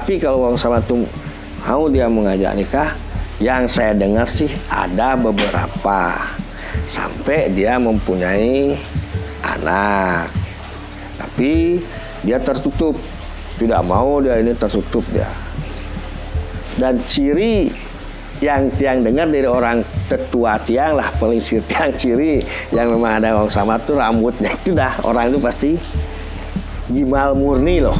Tapi kalau wong samar itu mau dia mengajak nikah, yang saya dengar sih ada beberapa sampai dia mempunyai anak, tapi dia tertutup, tidak mau dia ini tertutup dia. Dan ciri yang tiang dengar dari orang tetua tiang lah, pelisir tiang, ciri yang memang ada wong samar tuh rambutnya itu dah, orang itu pasti gimal murni loh.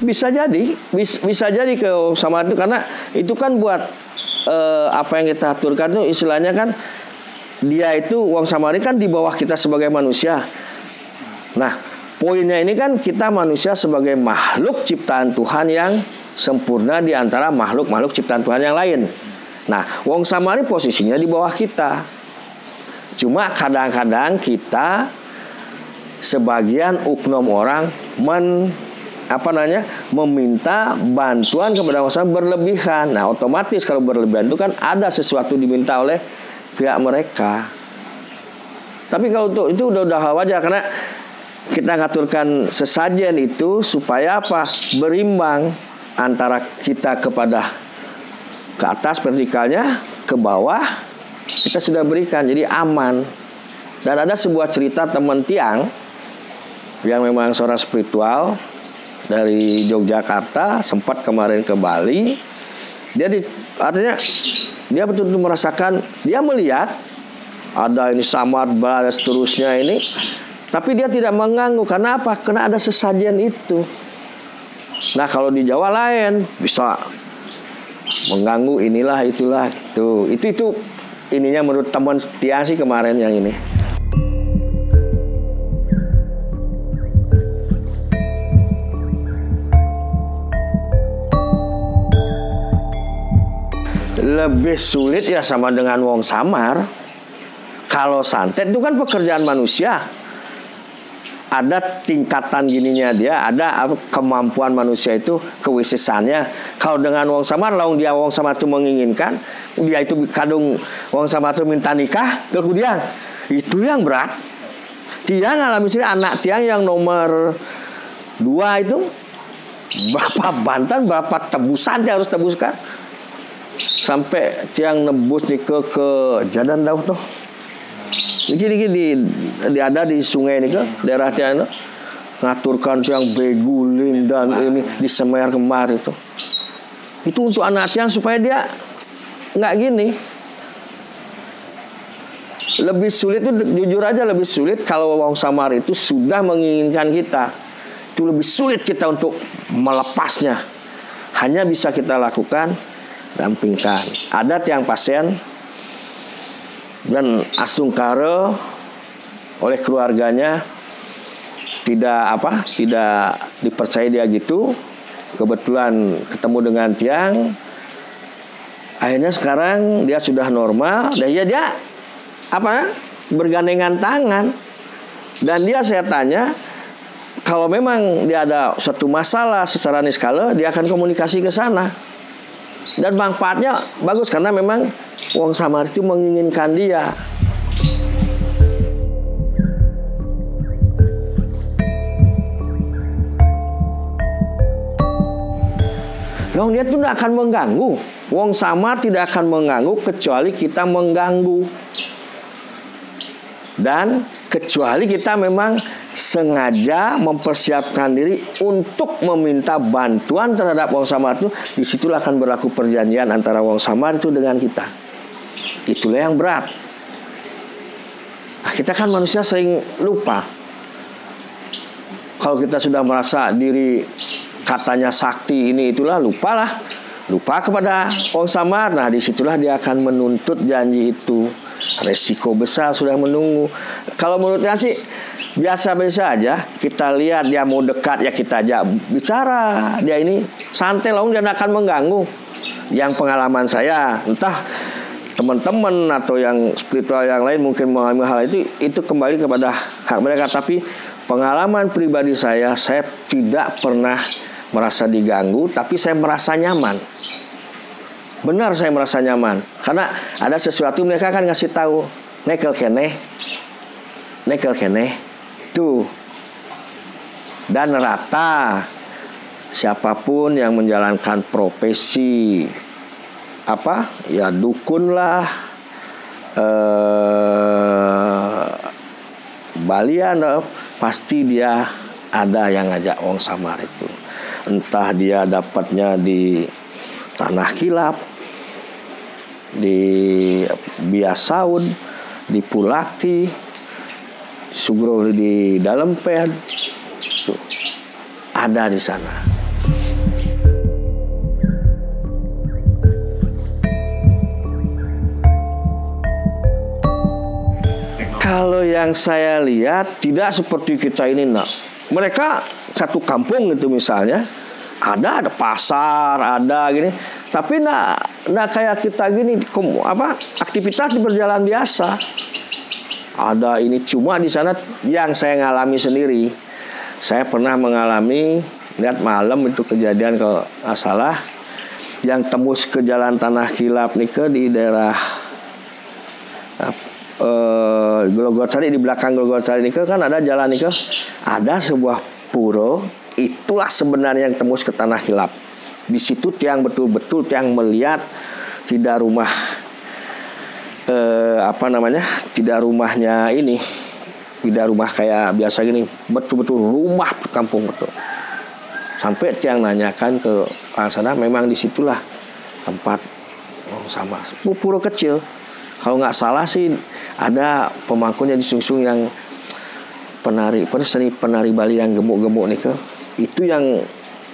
Bisa jadi ke wong samar itu, karena itu kan buat apa yang kita aturkan tuh istilahnya kan, dia itu wong samar kan di bawah kita sebagai manusia. Nah, poinnya ini kan kita manusia sebagai makhluk ciptaan Tuhan yang sempurna di antara makhluk-makhluk ciptaan Tuhan yang lain. Nah, wong samar ini posisinya di bawah kita. Cuma kadang-kadang kita sebagian oknum orang meminta bantuan kepada wong samar berlebihan. Nah, otomatis kalau berlebihan itu kan ada sesuatu diminta oleh pihak mereka. Tapi kalau itu udah hal wajar, karena kita ngaturkan sesajen itu supaya apa? Berimbang antara kita kepada ke atas vertikalnya, ke bawah kita sudah berikan, jadi aman. Dan ada sebuah cerita teman tiang yang memang seorang spiritual dari Yogyakarta, sempat kemarin ke Bali. Artinya dia betul-betul merasakan, dia melihat ada ini samar dan seterusnya ini, tapi dia tidak mengganggu. Karena apa? Karena ada sesajen itu. Nah, kalau di Jawa lain bisa mengganggu inilah itulah itu ininya menurut teman tiang sih kemarin yang ini. Lebih sulit ya sama dengan wong samar. Kalau santet itu kan pekerjaan manusia, ada tingkatan gininya dia, ada kemampuan manusia itu, kewisesannya. Kalau dengan wong samar, laung dia wong samar itu menginginkan, dia itu kadung wong samar itu minta nikah, kemudian itu yang berat. Tiang alami sini, anak tiang yang nomor 2 itu berapa bantan, berapa tebusan dia harus tebuskan. Sampai tiang nebus nih ke Jadan Daud tuh. Ini ada di sungai ini ke daerah tiang itu, ngaturkan tiang beguling dan ini di semer kemar itu. Itu untuk anak tiang supaya dia nggak gini. Lebih sulit itu, jujur aja lebih sulit kalau wong samar itu sudah menginginkan kita. Itu lebih sulit kita untuk melepasnya. Hanya bisa kita lakukan dampingkan. Ada tiang pasien dan asungkara oleh keluarganya tidak dipercaya dia gitu. Kebetulan ketemu dengan tiang, akhirnya sekarang dia sudah normal dan dia bergandengan tangan. Dan dia, saya tanya, kalau memang dia ada suatu masalah secara niskala, dia akan komunikasi ke sana. Dan manfaatnya bagus karena memang wong samar itu menginginkan dia. Loh, dia tuh tidak akan mengganggu. Wong samar tidak akan mengganggu kecuali kita mengganggu. Dan kecuali kita memang sengaja mempersiapkan diri untuk meminta bantuan terhadap wong samar itu, disitulah akan berlaku perjanjian antara wong samar itu dengan kita. Itulah yang berat. Nah, kita kan manusia sering lupa. Kalau kita sudah merasa diri katanya sakti ini itulah, lupa kepada wong samar. Nah, disitulah dia akan menuntut janji itu. Resiko besar sudah menunggu. Kalau menurutnya sih biasa-biasa aja. Kita lihat dia mau dekat, ya kita ajak bicara. Dia ini santai, langsung dia akan mengganggu. Yang pengalaman saya, entah teman-teman atau yang spiritual yang lain mungkin mengalami hal itu kembali kepada hak mereka. Tapi pengalaman pribadi saya tidak pernah merasa diganggu, tapi saya merasa nyaman. Benar, saya merasa nyaman karena ada sesuatu mereka kan ngasih tahu, nekel keneh tuh, dan rata siapapun yang menjalankan profesi apa ya, dukun lah, balian, pasti dia ada yang ngajak wong samar itu. Entah dia dapatnya di Tanah Kilap, di Biasaun, di Pulaki, Sugro di Dalemped, tuh, ada di sana. Kalau yang saya lihat tidak seperti kita ini, nak. Mereka satu kampung itu misalnya, ada pasar, ada gini, tapi nak kayak kita gini, aktivitas berjalan biasa. Ada ini, cuma di sana yang saya ngalami sendiri. Saya pernah mengalami, lihat malam itu kejadian kalau nggak salah, yang tembus ke jalan Tanah Kilap nih ke di daerah Glogosari, di belakang Glogosari nih kan ada jalan nih, ada sebuah pura, itulah sebenarnya yang tembus ke Tanah Kilap. Di situ tiang betul-betul tiang melihat, tidak rumah tidak rumahnya ini, tidak rumah kayak biasa gini, betul-betul rumah kampung betul. Sampai tiang nanyakan ke sana, memang disitulah tempat sama pura kecil. Kalau nggak salah sih ada pemangkunya di Sungsung yang seni penari Bali yang gemuk-gemuk nih, itu yang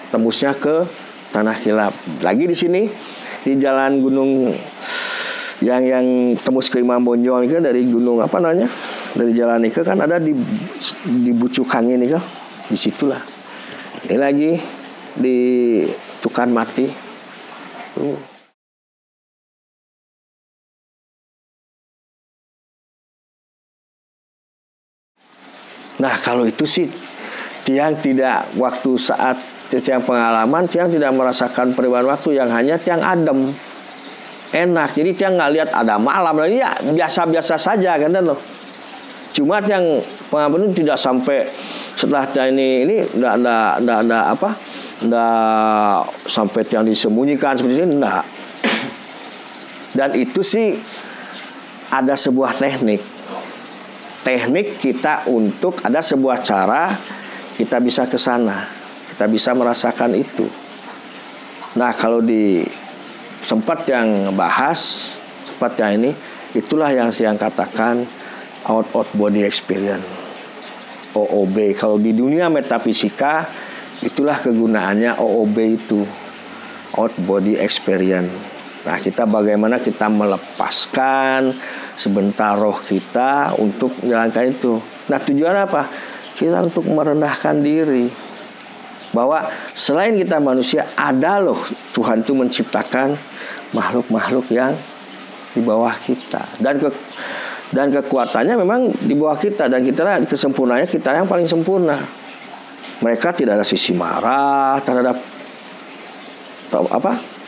tembusnya ke Tanah Kilap. Lagi di sini di jalan gunung yang tembus ke Imam Bonjol nih, dari gunung dari jalan nih kan ada di Bucukangi nih, disitulah. Ini lagi di Tukan Mati. Nah, kalau itu sih tiang tidak, waktu saat tiang pengalaman, tiang tidak merasakan perubahan waktu, yang hanya tiang adem, enak. Jadi tiang nggak lihat ada malam, ya biasa-biasa saja kan loh. Cuma tiang pengalaman itu tidak sampai setelah tiang ini nggak sampai tiang disembunyikan seperti ini, enggak. Dan itu sih ada sebuah teknik kita untuk, ada sebuah cara kita bisa ke sana, kita bisa merasakan itu. Nah, kalau di sempat yang bahas, sempat yang ini, itulah yang saya katakan out body experience, OOB. Kalau di dunia metafisika, itulah kegunaannya OOB itu, out body experience. Nah, kita bagaimana kita melepaskan sebentar roh kita untuk menjalankan itu. Nah, tujuan apa? Kita untuk merendahkan diri, bahwa selain kita manusia, ada loh Tuhan itu menciptakan makhluk-makhluk yang di bawah kita, dan kekuatannya memang di bawah kita, dan kita kesempurnaannya kita yang paling sempurna. Mereka tidak ada sisi marah terhadap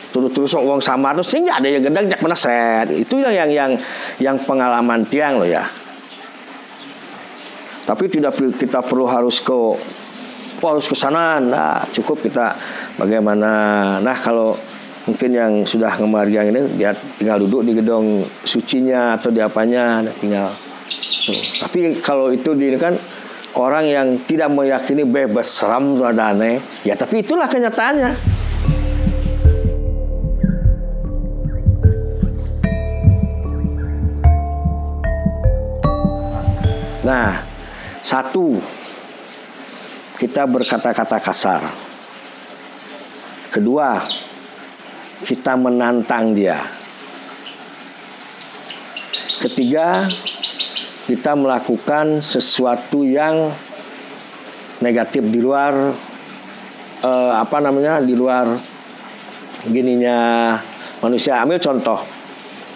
terus wong sama terus sehingga ada yang gendang jak meneset. Itu yang pengalaman tiang loh ya. Tapi tidak kita perlu harus ke sana. Nah, cukup kita bagaimana. Nah, kalau mungkin yang sudah ngemariang ini, dia tinggal duduk di gedung sucinya atau di apanya, tinggal. Tapi kalau itu kan orang yang tidak meyakini bebas seram ada aneh, ya tapi itulah kenyataannya. Nah, satu, kita berkata-kata kasar. Kedua, kita menantang dia. Ketiga, kita melakukan sesuatu yang negatif di luar di luar gininya manusia. Ambil contoh,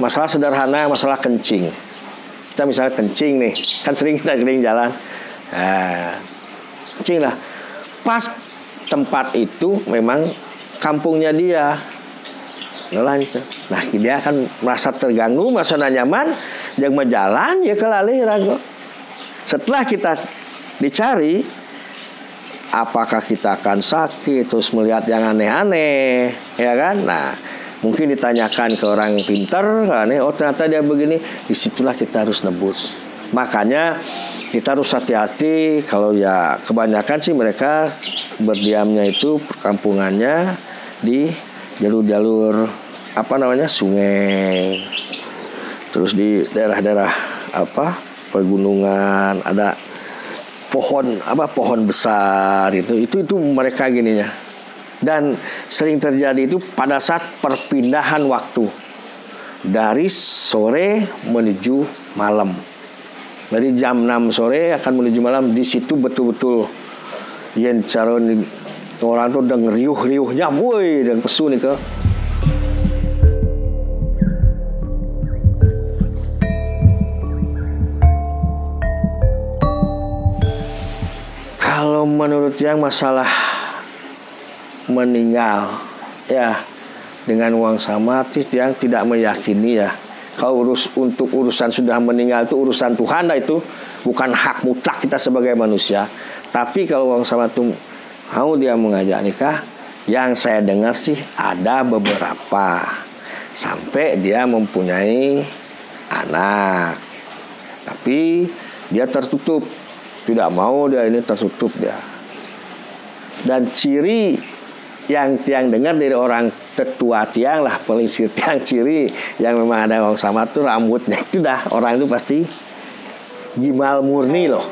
masalah sederhana, masalah kencing. Kita misalnya kencing nih, kan sering kita jalan. Nah, cing lah. Pas tempat itu memang kampungnya dia. Lancar. Nah, dia akan merasa terganggu, merasa nyaman, yang berjalan ya kelalih rago. Setelah kita dicari, apakah kita akan sakit, terus melihat yang aneh-aneh, ya kan? Nah, mungkin ditanyakan ke orang pintar, aneh, oh ternyata dia begini, disitulah kita harus nebus. Makanya kita harus hati-hati. Kalau ya kebanyakan sih mereka berdiamnya itu perkampungannya di jalur-jalur sungai, terus di daerah-daerah pegunungan, ada pohon besar itu mereka gininya. Dan sering terjadi itu pada saat perpindahan waktu dari sore menuju malam. Dari jam 6 sore akan menuju malam, di situ betul-betul yen cara orang tuh udah ngeriuh-riuhnya, woi, dan pesu nih ke. Kalau menurut yang masalah meninggal ya dengan uang sama, yang tidak meyakini ya. Kalau untuk urusan sudah meninggal itu urusan Tuhan, itu bukan hak mutlak kita sebagai manusia. Tapi kalau uang sama itu mau dia mengajak nikah, yang saya dengar sih ada beberapa sampai dia mempunyai anak, tapi dia tertutup, tidak mau dia ini tertutup dia. Dan ciri yang tiang dengar dari orang tetua tiang lah, pelisir tiang, ciri yang memang ada uang sama tuh rambutnya itu dah orang itu pasti gimal murni loh.